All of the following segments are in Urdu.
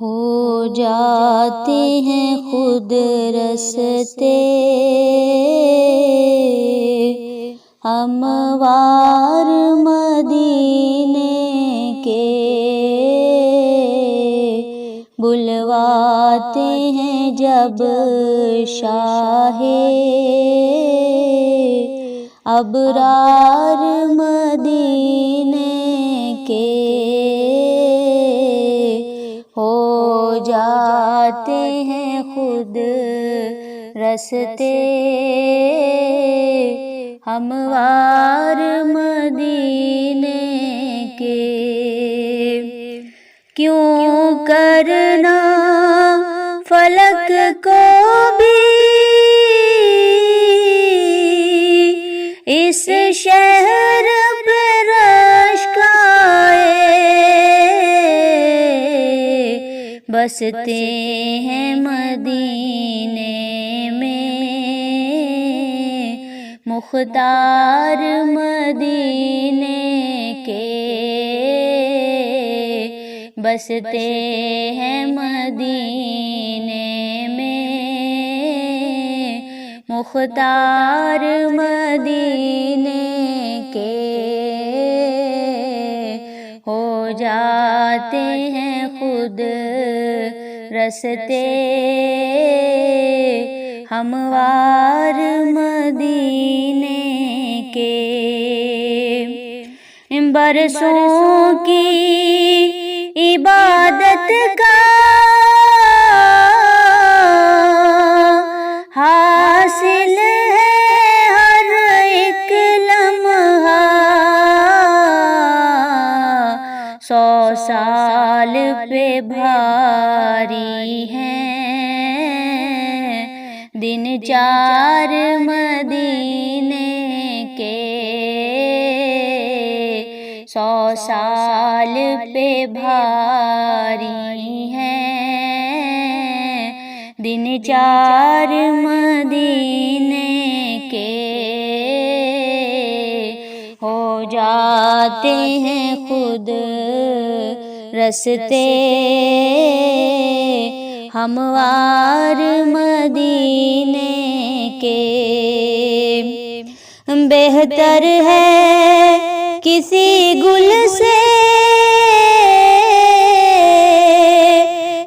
ہو جاتے ہیں خود رستے ہموار مدینے کے، بلواتے ہیں جب شاہ ابرار مدینے کے، ہو جاتے ہیں خود رستے ہموار مدینے کے۔ کیوں کرنا فلک کو بھی اس شہر پہ رشک آئے، بستے ہیں مدینے میں مختار مدینے کے، بستے ہیں مدینے میں مختار مدینے کے، ہو جاتے ہیں خود رستے ہموار مدینے کے۔ برسوں کی عبادت کا حاصل ہے ہر ایک لمحہ، 100 سال پہ بھاری ہیں دن 4 مدینے کے، 100 سال پہ بھاری ہیں دن 4 مدینے کے، ہو جاتے ہیں خود رستے ہموار مدینے کے۔ بہتر ہے کسی گل سے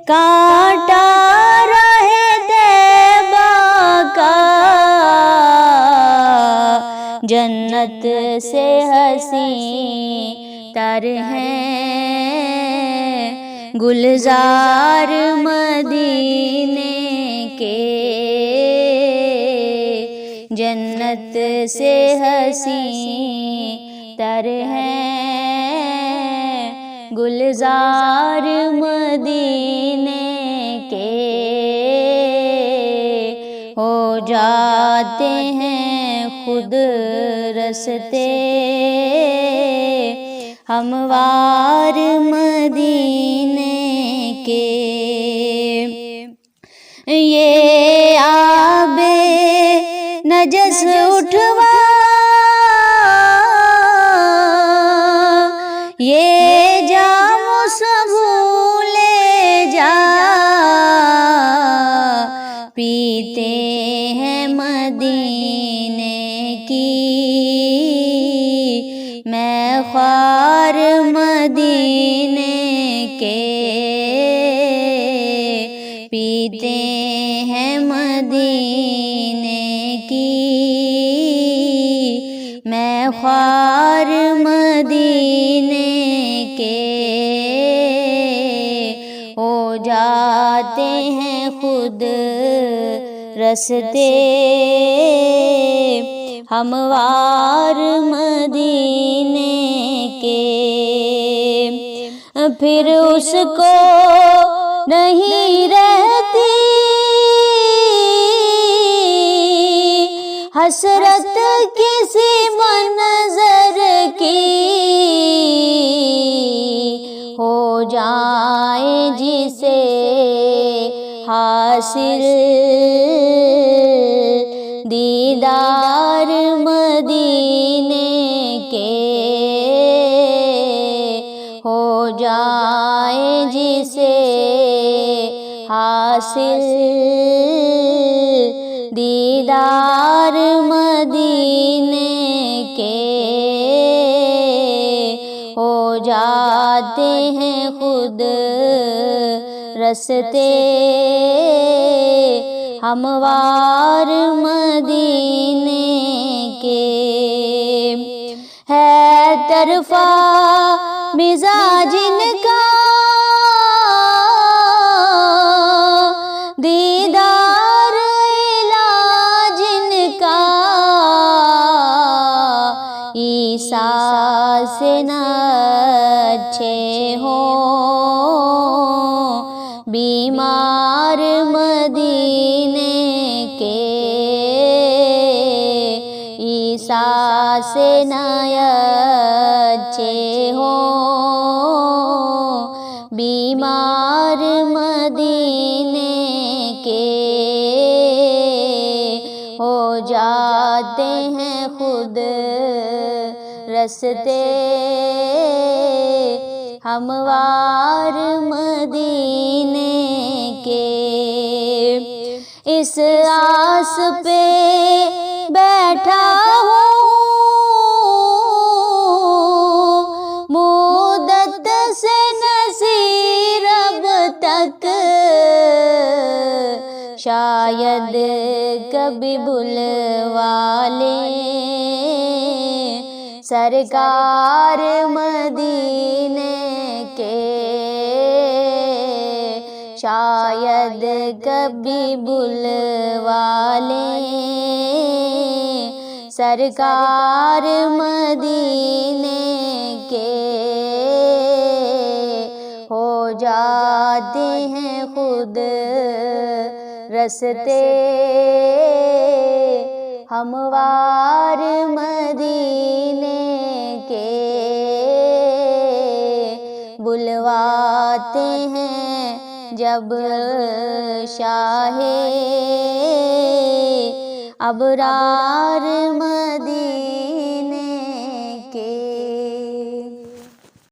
کانٹا رہے طیبہ کا، جنت سے حسین تر ہیں گلزار مدینے کے، جنت سے حسین تر ہیں گلزار مدینے کے، ہو جاتے ہیں خود رستے ہموار مدینے کے۔ یہ آب نجس اٹھوا یہ جام سبو لے جا، پیتے ہیں مدینے کی میں خوار مدینے کے، پیتے ہیں مدینے کی میں خوار مدینے کے، ہو جاتے ہیں خود رستے ہموار مدینے کے، پھر اس کو نہیں رہتی حسرت کسی منظر کی، ہو جائے جسے حاصل دیدار مدینے کے، ہو جائے جسے حاصل دیدار مدینے کے ہو جاتے ہیں خود رستے ہموار مدینے کے ہے طرفہ مزاج ان کا دیدار علاج ان کا عیسیٰ سے نہ اچھے ہوں بیمار مدینے کے عیسیٰ سے نہ اچھے ہوں بیمار مدینے کے ہو جاتے ہیں خود رستے ہموار مدینے کے اس آس پہ بیٹھا ہوں مدت سے نصیر اب تک شاید کبھی بلوا لیں سرکار مدینے کے شاید کبھی بلوا لیں سرکار مدینے کے ہو جاتے ہیں خود رستے ہموار مدینے کے بلواتے ہیں جب شاہ ابرار مدینے